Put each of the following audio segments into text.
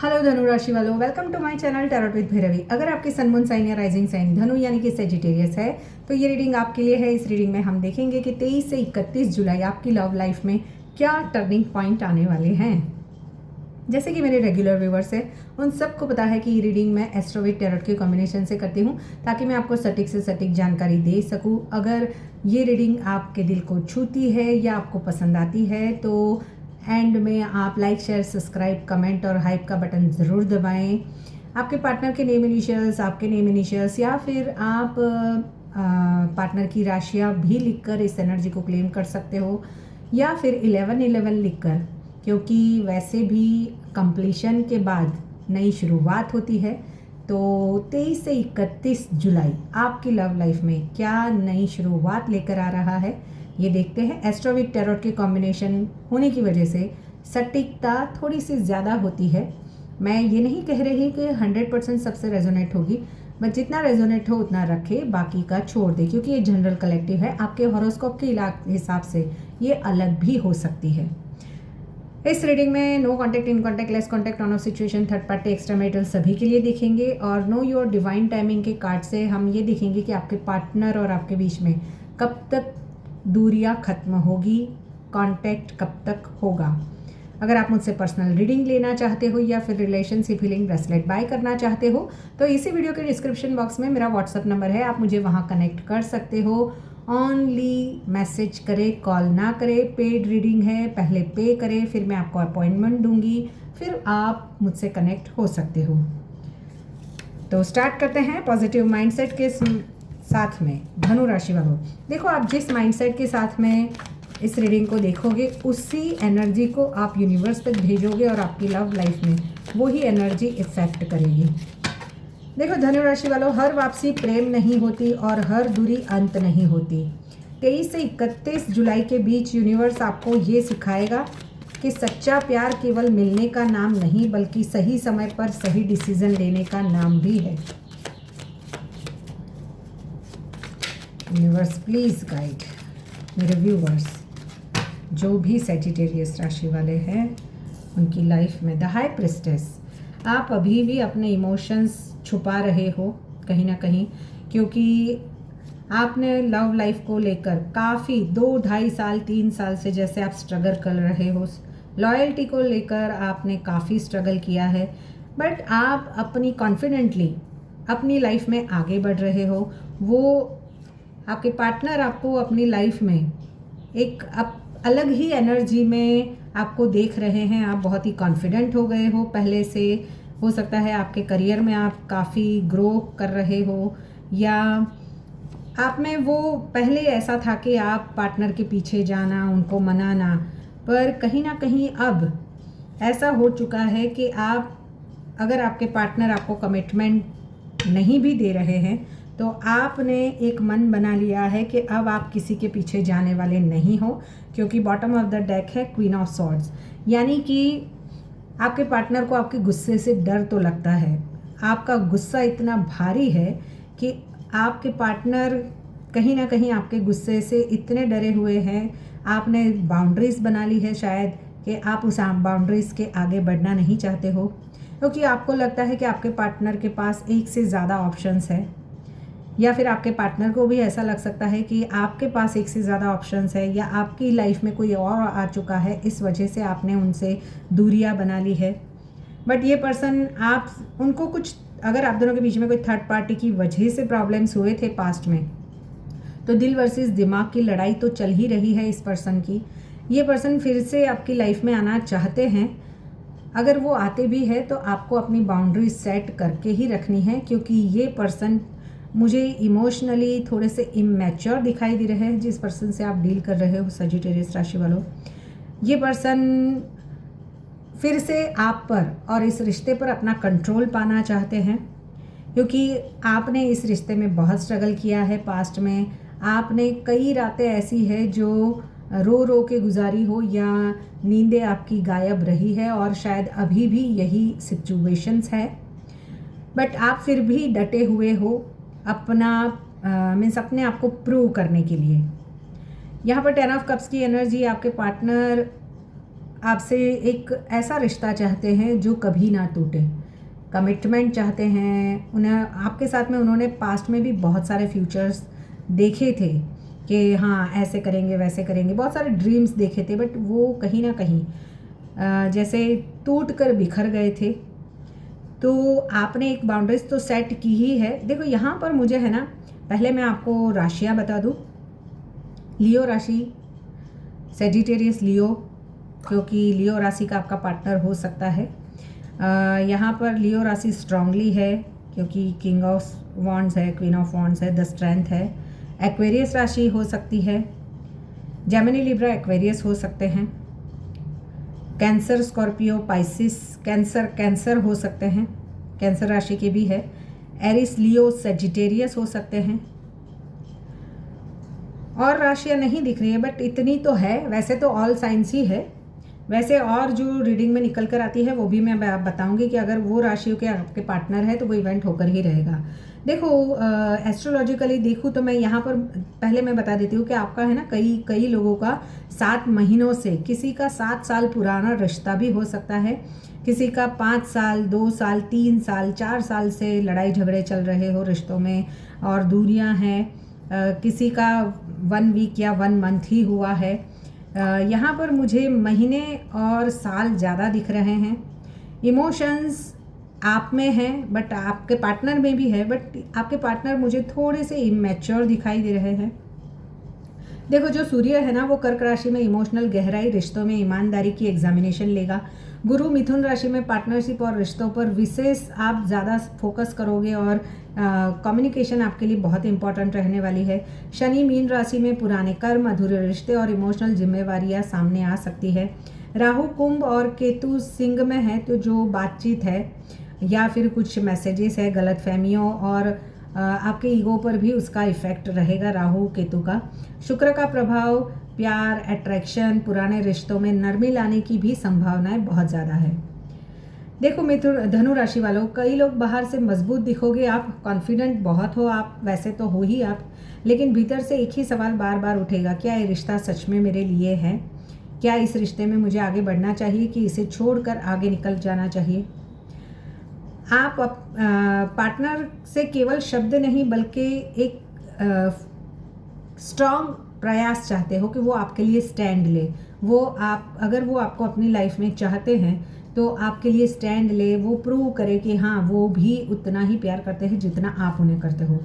Hello धनु राशि वालों, welcome to my channel tarot with Bhairavi. अगर आपकी सन मून साइन या राइजिंग साइन धनु यानी कि सेजिटेरियस है तो ये रीडिंग आपके लिए है। इस रीडिंग में हम देखेंगे कि 23 से 31 जुलाई आपकी लव लाइफ में क्या टर्निंग पॉइंट आने वाले हैं। जैसे कि मेरे रेगुलर व्यूवर्स हैं उन सबको पता है कि ये रीडिंग मैं एस्ट्रो विद टैरोट के कॉम्बिनेशन से करती हूँ ताकि मैं आपको सटीक से सटीक जानकारी दे सकूँ। अगर ये रीडिंग आपके दिल को छूती है या आपको पसंद आती है तो एंड में आप लाइक शेयर सब्सक्राइब कमेंट और हाइप का बटन ज़रूर दबाएं। आपके पार्टनर के नेम इनिशियल्स, आपके नेम इनिशियल्स या फिर आप पार्टनर की राशियाँ भी लिखकर इस एनर्जी को क्लेम कर सकते हो या फिर 11-11 लिखकर, क्योंकि वैसे भी कंप्लीशन के बाद नई शुरुआत होती है। तो 23 से 31 जुलाई आपकी लव लाइफ में क्या नई शुरुआत लेकर आ रहा है ये देखते हैं। एस्ट्रो विद टैरोट के कॉम्बिनेशन होने की वजह से सटीकता थोड़ी सी ज़्यादा होती है। मैं ये नहीं कह रही कि 100% सबसे रेजोनेट होगी, बट जितना रेजोनेट हो उतना रखे, बाकी का छोड़ दे, क्योंकि ये जनरल कलेक्टिव है। आपके हॉरोस्कोप के हिसाब से ये अलग भी हो सकती है। इस रीडिंग में no contact, in contact, less contact, on off situation, third party, extra marital सभी के लिए देखेंगे। और नो योर डिवाइन टाइमिंग के कार्ड से हम ये देखेंगे कि आपके पार्टनर और आपके बीच में कब तक दूरियां खत्म होगी, कांटेक्ट कब तक होगा। अगर आप मुझसे पर्सनल रीडिंग लेना चाहते हो या फिर रिलेशनशिप हीलिंग ब्रेसलेट बाय करना चाहते हो तो इसी वीडियो के डिस्क्रिप्शन बॉक्स में मेरा व्हाट्सअप नंबर है, आप मुझे वहां कनेक्ट कर सकते हो। ओनली मैसेज करें, कॉल ना करें। पेड रीडिंग है, पहले पे करें, फिर मैं आपको अपॉइंटमेंट दूंगी, फिर आप मुझसे कनेक्ट हो सकते हो। तो स्टार्ट करते हैं पॉजिटिव माइंडसेट के साथ में। धनु राशि वालों, देखो आप जिस माइंडसेट के साथ में इस रीडिंग को देखोगे उसी एनर्जी को आप यूनिवर्स तक भेजोगे और आपकी लव लाइफ में वही एनर्जी इफेक्ट करेगी। देखो धनु राशि वालों, हर वापसी प्रेम नहीं होती और हर दूरी अंत नहीं होती। 23 से 31 जुलाई के बीच यूनिवर्स आपको ये सिखाएगा कि सच्चा प्यार केवल मिलने का नाम नहीं बल्कि सही समय पर सही डिसीजन लेने का नाम भी है। यूनिवर्स प्लीज़ गाइड मेरे व्यूवर्स जो भी सेजिटेरियस राशि वाले हैं उनकी लाइफ में। द हाई प्रिस्टेस, आप अभी भी अपने इमोशंस छुपा रहे हो कहीं ना कहीं, क्योंकि आपने लव लाइफ को लेकर काफ़ी 2-2.5 साल 3 साल से जैसे आप स्ट्रगल कर रहे हो। लॉयल्टी को लेकर आपने काफ़ी स्ट्रगल किया है, बट आप अपनी कॉन्फिडेंटली अपनी लाइफ में आगे बढ़ रहे हो। वो आपके पार्टनर आपको अपनी लाइफ में एक अलग ही एनर्जी में आपको देख रहे हैं। आप बहुत ही कॉन्फिडेंट हो गए हो पहले से। हो सकता है आपके करियर में आप काफ़ी ग्रो कर रहे हो, या आप में वो पहले ऐसा था कि आप पार्टनर के पीछे जाना, उनको मनाना, पर कहीं ना कहीं अब ऐसा हो चुका है कि आप अगर आपके पार्टनर आपको कमिटमेंट नहीं भी दे रहे हैं तो आपने एक मन बना लिया है कि अब आप किसी के पीछे जाने वाले नहीं हो, क्योंकि बॉटम ऑफ द डेक है क्वीन ऑफ सॉर्ड्स। यानी कि आपके पार्टनर को आपके गुस्से से डर तो लगता है। आपका गुस्सा इतना भारी है कि आपके पार्टनर कहीं ना कहीं आपके गुस्से से इतने डरे हुए हैं। आपने बाउंड्रीज बना ली है शायद कि आप उस बाउंड्रीज के आगे बढ़ना नहीं चाहते हो, क्योंकि आपको लगता है कि आपके पार्टनर के पास एक से ज़्यादा ऑप्शंस है, या फिर आपके पार्टनर को भी ऐसा लग सकता है कि आपके पास एक से ज़्यादा ऑप्शंस है, या आपकी लाइफ में कोई और आ चुका है, इस वजह से आपने उनसे दूरियां बना ली है। बट ये पर्सन आप उनको कुछ, अगर आप दोनों के बीच में कोई थर्ड पार्टी की वजह से प्रॉब्लम्स हुए थे पास्ट में, तो दिल वर्सेस दिमाग की लड़ाई तो चल ही रही है इस पर्सन की। ये पर्सन फिर से आपकी लाइफ में आना चाहते हैं। अगर वो आते भी है तो आपको अपनी बाउंड्री सेट करके ही रखनी है, क्योंकि ये पर्सन मुझे इमोशनली थोड़े से इमैच्योर दिखाई दे रहे हैं। जिस पर्सन से आप डील कर रहे हो सजिटेरियस राशि वालों, ये पर्सन फिर से आप पर और इस रिश्ते पर अपना कंट्रोल पाना चाहते हैं, क्योंकि आपने इस रिश्ते में बहुत स्ट्रगल किया है पास्ट में। आपने कई रातें ऐसी है जो रो रो के गुजारी हो, या नींदें आपकी गायब रही है, और शायद अभी भी यही सिचुएशंस है। बट आप फिर भी डटे हुए हो अपना मीन्स अपने आप को प्रूव करने के लिए। यहाँ पर 10 ऑफ कप्स की एनर्जी, आपके पार्टनर आपसे एक ऐसा रिश्ता चाहते हैं जो कभी ना टूटे, कमिटमेंट चाहते हैं। उन्हें आपके साथ में उन्होंने पास्ट में भी बहुत सारे फ्यूचर्स देखे थे कि हाँ ऐसे करेंगे वैसे करेंगे, बहुत सारे ड्रीम्स देखे थे, बट वो कहीं ना कहीं जैसे टूट कर बिखर गए थे। तो आपने एक बाउंड्रीज तो सेट की ही है। देखो यहाँ पर मुझे है ना, पहले मैं आपको राशियाँ बता दूँ। लियो राशि, सेजिटेरियस लियो, क्योंकि लियो राशि का आपका पार्टनर हो सकता है। यहाँ पर लियो राशि स्ट्रांगली है क्योंकि किंग ऑफ वॉन्ड्स है, क्वीन ऑफ वॉन्ड्स है, द स्ट्रेंथ है। एक्वेरियस राशि हो सकती है, जेमिनी लिब्रा एक्वेरियस हो सकते हैं, कैंसर स्कॉर्पियो पाइसिस, कैंसर हो सकते हैं, कैंसर राशि के भी है। एरिस लियो सेजिटेरियस हो सकते हैं। और राशियाँ नहीं दिख रही है बट इतनी तो है, वैसे तो ऑल साइंस ही है। वैसे और जो रीडिंग में निकल कर आती है वो भी मैं बताऊंगी कि अगर वो राशियों के आपके पार्टनर है तो वो इवेंट होकर ही रहेगा। देखो एस्ट्रोलॉजिकली देखूँ तो मैं यहाँ पर पहले मैं बता देती हूँ कि आपका है ना कई लोगों का 7 महीनों से, किसी का 7 साल पुराना रिश्ता भी हो सकता है, किसी का 5 साल, 2 साल, 3 साल, 4 साल से लड़ाई झगड़े चल रहे हो रिश्तों में और दूरियां हैं। किसी का 1 वीक या 1 मंथ ही हुआ है। यहाँ पर मुझे महीने और साल ज़्यादा दिख रहे हैं। इमोशंस आप में हैं बट आपके पार्टनर में भी है, बट आपके पार्टनर मुझे थोड़े से इमेच्योर दिखाई दे रहे हैं। देखो जो सूर्य है ना वो कर्क राशि में इमोशनल गहराई, रिश्तों में ईमानदारी की एग्जामिनेशन लेगा। गुरु मिथुन राशि में पार्टनरशिप और रिश्तों पर विशेष आप ज़्यादा फोकस करोगे और कम्युनिकेशन आपके लिए बहुत इंपॉर्टेंट रहने वाली है। शनि मीन राशि में पुराने कर्म, अधूरे रिश्ते और इमोशनल जिम्मेवारियाँ सामने आ सकती है। राहु कुंभ और केतु सिंह में है, तो जो बातचीत है या फिर कुछ मैसेजेस है, गलतफहमियों और आपके ईगो पर भी उसका इफेक्ट रहेगा राहु केतु का। शुक्र का प्रभाव प्यार, अट्रैक्शन, पुराने रिश्तों में नरमी लाने की भी संभावनाएं बहुत ज़्यादा है। देखो मिथुन धनु राशि वालों, कई लोग बाहर से मजबूत दिखोगे, आप कॉन्फिडेंट बहुत हो, आप वैसे तो हो ही आप, लेकिन भीतर से एक ही सवाल बार बार उठेगा, क्या ये रिश्ता सच में मेरे लिए है? क्या इस रिश्ते में मुझे आगे बढ़ना चाहिए कि इसे छोड़कर आगे निकल जाना चाहिए? आप पार्टनर से केवल शब्द नहीं बल्कि एक स्ट्रॉन्ग प्रयास चाहते हो कि वो आपके लिए स्टैंड ले। अगर वो आपको अपनी लाइफ में चाहते हैं तो आपके लिए स्टैंड ले, वो प्रूव करे कि हाँ वो भी उतना ही प्यार करते हैं जितना आप उन्हें करते हो।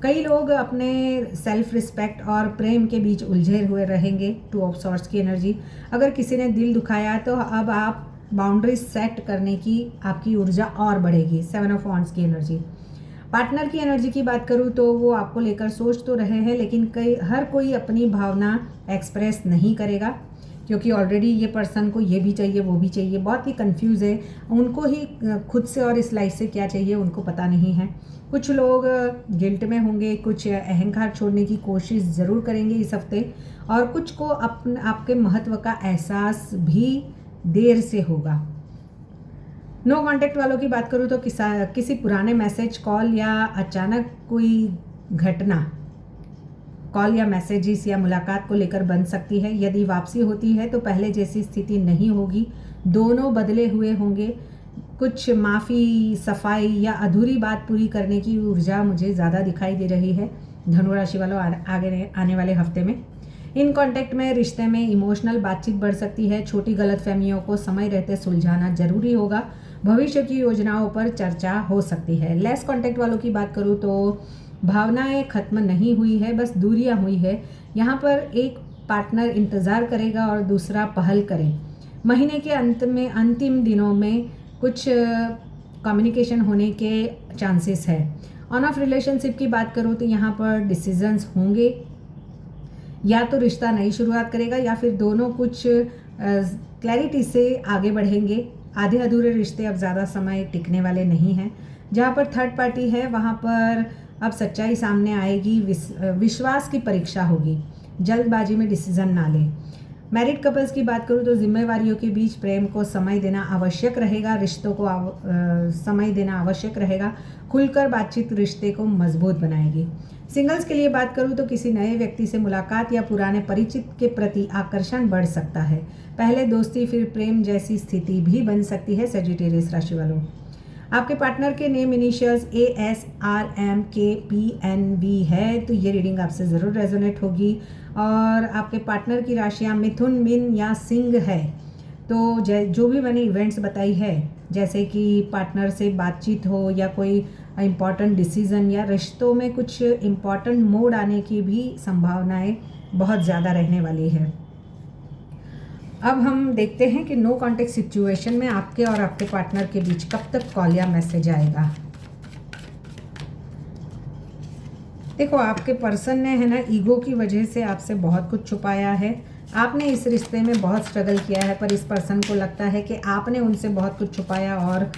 कई लोग अपने सेल्फ रिस्पेक्ट और प्रेम के बीच उलझे हुए रहेंगे। 2 ऑफ सॉर्ड्स की एनर्जी, अगर किसी ने दिल दुखाया तो अब आप बाउंड्रीज सेट करने की आपकी ऊर्जा और बढ़ेगी। 7 ऑफ वॉन्ड्स की एनर्जी, पार्टनर की एनर्जी की बात करूँ तो वो आपको लेकर सोच तो रहे हैं, लेकिन हर कोई अपनी भावना एक्सप्रेस नहीं करेगा क्योंकि ऑलरेडी ये पर्सन को ये भी चाहिए वो भी चाहिए, बहुत ही कंफ्यूज है। उनको ही खुद से और इस लाइफ से क्या चाहिए उनको पता नहीं है। कुछ लोग गिल्ट में होंगे, कुछ अहंकार छोड़ने की कोशिश ज़रूर करेंगे इस हफ्ते, और कुछ को आपके महत्व का एहसास भी देर से होगा। नो कांटेक्ट वालों की बात करूँ तो किसी पुराने मैसेज, कॉल या अचानक कोई घटना कॉल या मैसेजेस या मुलाकात को लेकर बन सकती है। यदि वापसी होती है तो पहले जैसी स्थिति नहीं होगी, दोनों बदले हुए होंगे। कुछ माफ़ी, सफाई या अधूरी बात पूरी करने की ऊर्जा मुझे ज़्यादा दिखाई दे रही है धनु राशि वालों आगे आने वाले हफ्ते में। इन कांटेक्ट में रिश्ते में इमोशनल बातचीत बढ़ सकती है। छोटी गलतफहमियों को समय रहते सुलझाना जरूरी होगा। भविष्य की योजनाओं पर चर्चा हो सकती है। लेस कांटेक्ट वालों की बात करूँ तो भावनाएं खत्म नहीं हुई है, बस दूरियां हुई है। यहाँ पर एक पार्टनर इंतज़ार करेगा और दूसरा पहल करे। महीने के अंत में, अंतिम दिनों में कुछ कम्युनिकेशन होने के चांसेस है। ऑन ऑफ रिलेशनशिप की बात करूँ तो यहाँ पर डिसीजंस होंगे, या तो रिश्ता नई शुरुआत करेगा या फिर दोनों कुछ क्लैरिटी से आगे बढ़ेंगे। आधे अधूरे रिश्ते अब ज़्यादा समय टिकने वाले नहीं हैं। जहाँ पर थर्ड पार्टी है वहाँ पर अब सच्चाई सामने आएगी, विश्वास की परीक्षा होगी। जल्दबाजी में डिसीजन ना लें। मैरिड कपल्स की बात करूँ तो जिम्मेवारियों के बीच प्रेम को समय देना आवश्यक रहेगा, रिश्तों को समय देना आवश्यक रहेगा। खुलकर बातचीत रिश्ते को मजबूत बनाएगी। सिंगल्स के लिए बात करूँ तो किसी नए व्यक्ति से मुलाकात या पुराने परिचित के प्रति आकर्षण बढ़ सकता है। पहले दोस्ती फिर प्रेम जैसी स्थिति भी बन सकती है सेजिटेरियस राशि वालों। आपके पार्टनर के नेम इनिशियल्स ASRMKPNV है, तो ये रीडिंग आपसे ज़रूर रेजोनेट होगी। और आपके पार्टनर की राशियाँ मिथुन, मीन या सिंह है, तो जो भी मैंने इवेंट्स बताई है, जैसे कि पार्टनर से बातचीत हो या कोई इम्पॉर्टेंट डिसीज़न या रिश्तों में कुछ इम्पॉर्टेंट मोड़ आने की भी संभावनाएं बहुत ज़्यादा रहने वाली है। अब हम देखते हैं कि नो कॉन्टेक्ट सिचुएशन में आपके और आपके पार्टनर के बीच कब तक कॉल या मैसेज आएगा। देखो, आपके पर्सन ने है ना ईगो की वजह से आपसे बहुत कुछ छुपाया है। आपने इस रिश्ते में बहुत स्ट्रगल किया है, पर इस पर्सन को लगता है कि आपने उनसे बहुत कुछ छुपाया और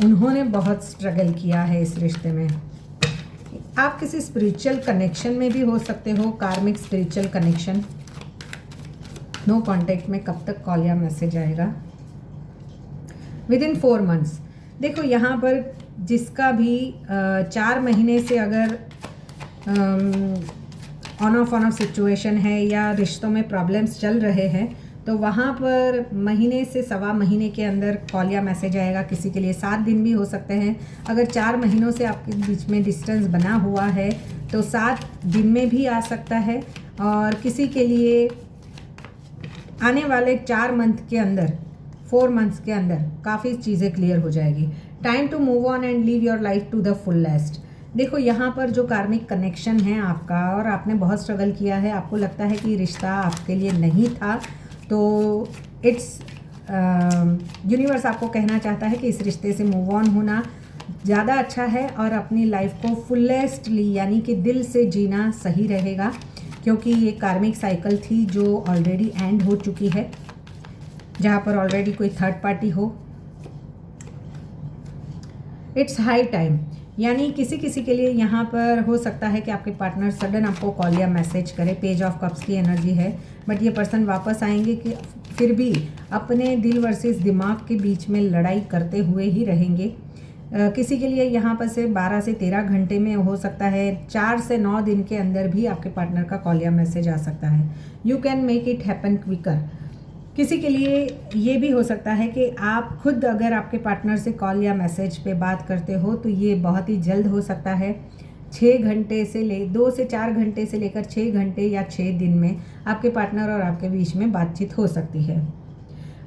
उन्होंने बहुत स्ट्रगल किया है इस रिश्ते में। आप किसी स्पिरिचुअल कनेक्शन में भी हो सकते हो, कार्मिक स्पिरिचुअल कनेक्शन। नो कॉन्टेक्ट में कब तक कॉल या मैसेज आएगा? Within 4 months. देखो, यहाँ पर जिसका भी 4 महीने से अगर ऑन ऑफ सिचुएशन है या रिश्तों में प्रॉब्लम्स चल रहे हैं, तो वहाँ पर महीने से सवा महीने के अंदर कॉल या मैसेज आएगा। किसी के लिए 7 दिन भी हो सकते हैं। अगर 4 महीनों से आपके बीच में डिस्टेंस बना हुआ है तो 7 दिन में भी आ सकता है। और किसी के लिए आने वाले 4 मंथ के अंदर, 4 मंथ्स के अंदर काफ़ी चीज़ें क्लियर हो जाएगी। Time to move on and leave your life to the fullest. देखो, यहाँ पर जो कार्मिक कनेक्शन है आपका और आपने बहुत स्ट्रगल किया है, आपको लगता है कि रिश्ता आपके लिए नहीं था, तो इट्स यूनिवर्स आपको कहना चाहता है कि इस रिश्ते से मूव ऑन होना ज़्यादा अच्छा है और अपनी लाइफ को फुलेस्टली यानी कि दिल से जीना सही रहेगा, क्योंकि ये कार्मिक साइकिल थी जो ऑलरेडी एंड हो चुकी है, जहाँ पर ऑलरेडी कोई थर्ड पार्टी हो। इट्स हाई टाइम, यानी किसी के लिए यहाँ पर हो सकता है कि आपके पार्टनर सडन आपको कॉल या मैसेज करे। पेज ऑफ कप्स की एनर्जी है, बट ये पर्सन वापस आएंगे कि फिर भी अपने दिल वर्सेस दिमाग के बीच में लड़ाई करते हुए ही रहेंगे। किसी के लिए यहाँ पर से 12 से 13 घंटे में हो सकता है, 4 से 9 दिन के अंदर भी आपके पार्टनर का कॉल या मैसेज आ सकता है। You can make it happen quicker. किसी के लिए ये भी हो सकता है कि आप खुद अगर आपके पार्टनर से कॉल या मैसेज पे बात करते हो तो ये बहुत ही जल्द हो सकता है। 2 से 4 घंटे से लेकर 6 घंटे या 6 दिन में आपके पार्टनर और आपके बीच में बातचीत हो सकती है।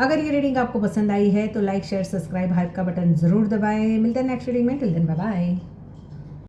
अगर ये रीडिंग आपको पसंद आई है तो लाइक, शेयर, सब्सक्राइब, हाइप का बटन ज़रूर दबाएं। मिलते हैं नेक्स्ट रीडिंग में। Till then bye bye.